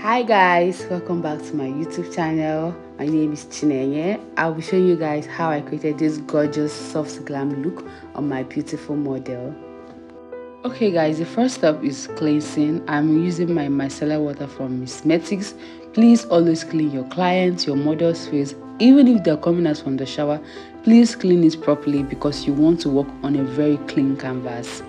Hi guys, welcome back to my YouTube channel. My name is Chinenye. I'll be showing you guys how I created this gorgeous soft glam look on my beautiful model. Okay guys, the first step is cleansing. I'm using my micellar water from Msmectics. Please always clean your clients, your model's face. Even if they're coming out from the shower, please clean it properly because you want to work on a very clean canvas.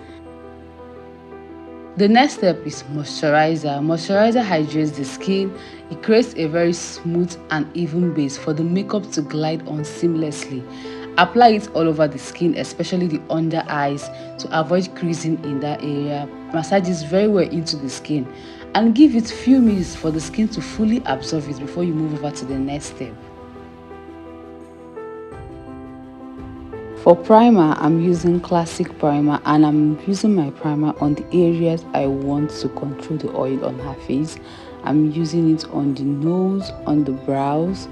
The next step is moisturizer. Moisturizer hydrates the skin. It creates a very smooth and even base for the makeup to glide on seamlessly. Apply it all over the skin, especially the under eyes, to avoid creasing in that area. Massage it very well into the skin and give it few minutes for the skin to fully absorb it before you move over to the next step. For primer, I'm using classic primer and I'm using my primer on the areas I want to control the oil on her face. I'm using it on the nose, on the brows,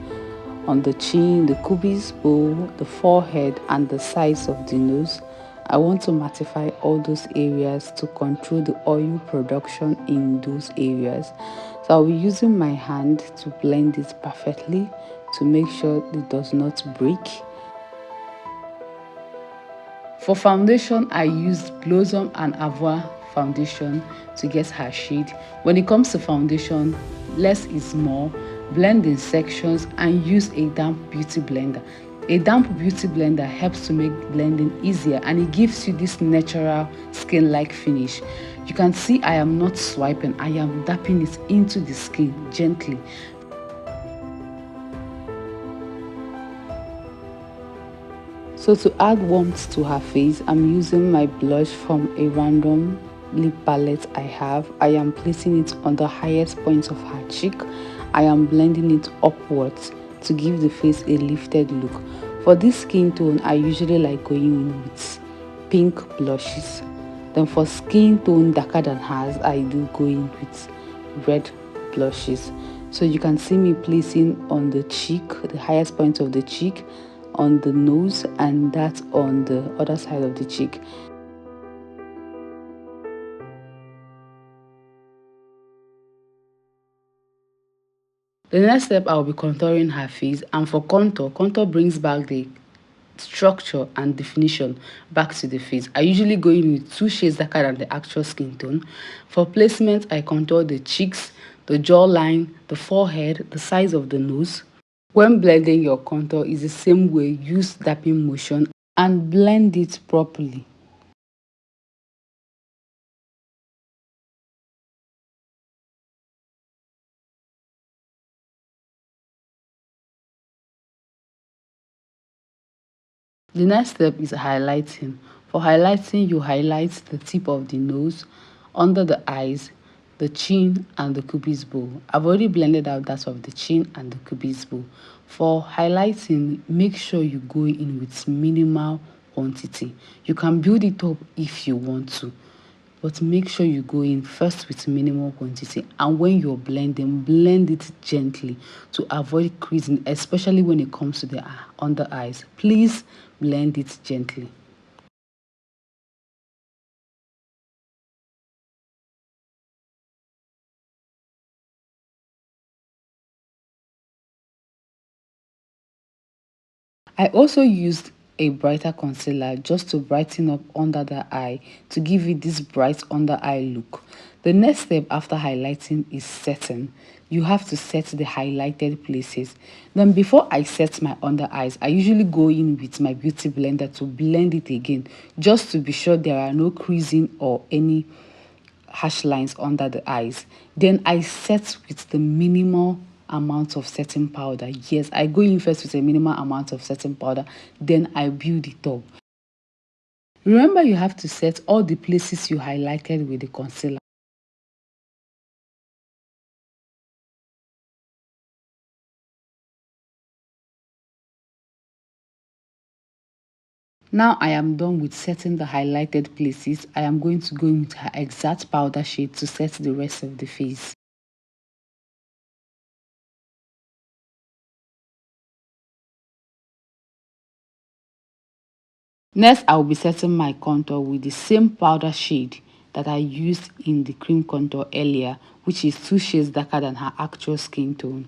on the chin, the cupid's bow, the forehead and the sides of the nose. I want to mattify all those areas to control the oil production in those areas. So I'll be using my hand to blend it perfectly to make sure it does not break. For foundation, I used Blossom and Avoir foundation to get her shade. When it comes to foundation, less is more. Blend in sections and use a damp beauty blender. A damp beauty blender helps to make blending easier and it gives you this natural skin-like finish. You can see I am not swiping, I am dapping it into the skin gently. So to add warmth to her face, I'm using my blush from a random lip palette I have. I am placing it on the highest point of her cheek. I am blending it upwards to give the face a lifted look. For this skin tone, I usually like going in with pink blushes. Then for skin tone darker than hers, I do go in with red blushes. So you can see me placing on the cheek, the highest point of the cheek, on the nose and that on the other side of the cheek. The next step, I'll be contouring her face, and for contour brings back the structure and definition back to the face. I usually go in with 2 shades darker than the actual skin tone. For placement, I contour the cheeks, the jawline, the forehead, the sides of the nose. When blending your contour is the same way, use dapping motion and blend it properly. The next step is highlighting. For highlighting, you highlight the tip of the nose, under the eyes, the chin and the cupid's bow. I've already blended out that of the chin and the cupid's bow. For highlighting, make sure you go in with minimal quantity. You can build it up if you want to, but make sure you go in first with minimal quantity, and when you're blending, blend it gently to avoid creasing, especially when it comes to the under eyes. Please blend it gently. I also used a brighter concealer just to brighten up under the eye to give it this bright under eye look. The next step after highlighting is setting. You have to set the highlighted places. Then before I set my under eyes, I usually go in with my beauty blender to blend it again just to be sure there are no creasing or any harsh lines under the eyes. Then I set with the minimal amount of setting powder. Yes, I go in first with a minimal amount of setting powder, then I build it up. Remember, you have to set all the places you highlighted with the concealer. Now I am done with setting the highlighted places. I am going to go in with her exact powder shade to set the rest of the face. Next, I will be setting my contour with the same powder shade that I used in the cream contour earlier, which is 2 shades darker than her actual skin tone.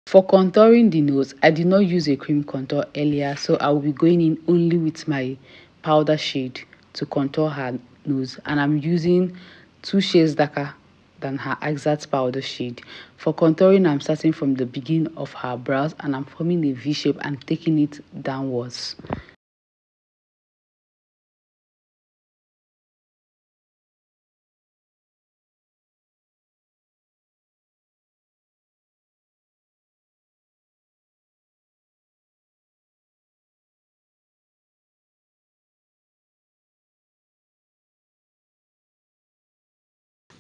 For contouring the nose, I did not use a cream contour earlier, so I will be going in only with my powder shade to contour her nose, and I'm using 2 shades darker than her exact powder shade. For contouring, I'm starting from the beginning of her brows and I'm forming a V shape and taking it downwards.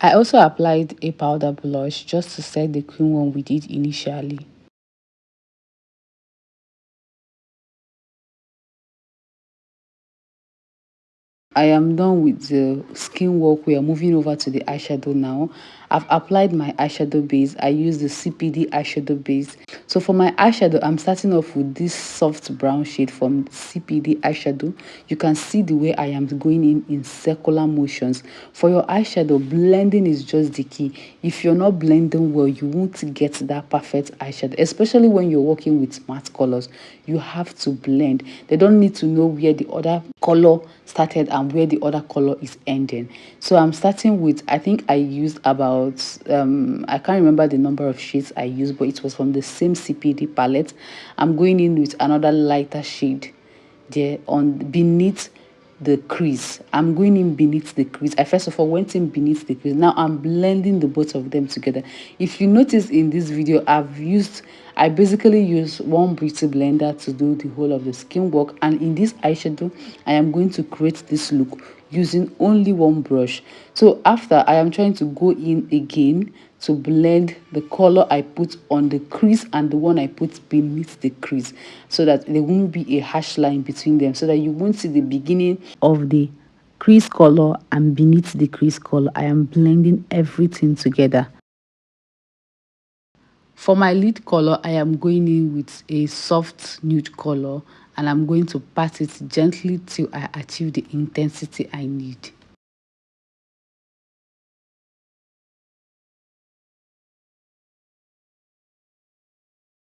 I also applied a powder blush just to set the cream one we did initially. I am done with the skin work. We are moving over to the eyeshadow now. I've applied my eyeshadow base. I use the CPD eyeshadow base. So for my eyeshadow, I'm starting off with this soft brown shade from CPD eyeshadow. You can see the way I am going in circular motions. For your eyeshadow, blending is just the key. If you're not blending well, you won't get that perfect eyeshadow, especially when you're working with matte colors. You have to blend. They don't need to know where the other color started and where the other color is ending. So I'm starting with, I think I used about I can't remember the number of shades I used, but it was from the same CPD palette. I'm going in with another lighter shade there on beneath the crease. I'm going in beneath the crease. I first of all went in beneath the crease. Now I'm blending the both of them together. If you notice in this video, I basically use one beauty blender to do the whole of the skin work, and in this eyeshadow I am going to create this look using only one brush. So after, I am trying to go in again to blend the color I put on the crease and the one I put beneath the crease, so that there won't be a harsh line between them, so that you won't see the beginning of the crease color and beneath the crease color. I am blending everything together. For my lid color, I am going in with a soft nude color and I'm going to pat it gently till I achieve the intensity I need.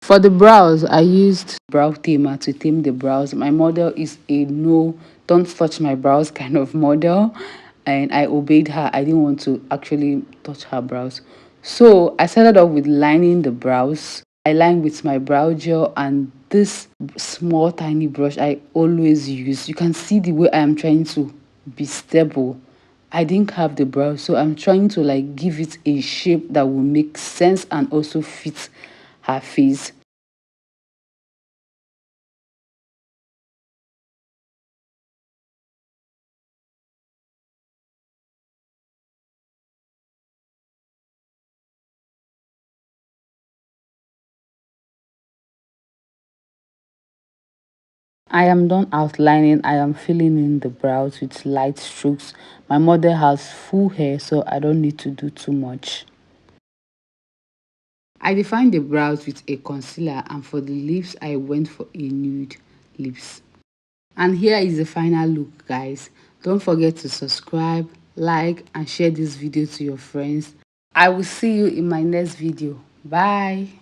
For the brows, I used brow tamer to tame the brows. My model is a no, don't touch my brows kind of model, and I obeyed her. I didn't want to actually touch her brows. So I started off with lining the brows. I line with my brow gel and this small tiny brush I always use. You can see the way I am trying to be stable. I didn't have the brows, so I'm trying to like give it a shape that will make sense and also fit her face. I am done outlining. I am filling in the brows with light strokes. My model has full hair, so I don't need to do too much. I defined the brows with a concealer, and for the lips, I went for a nude lips. And here is the final look, guys. Don't forget to subscribe, like, and share this video to your friends. I will see you in my next video. Bye.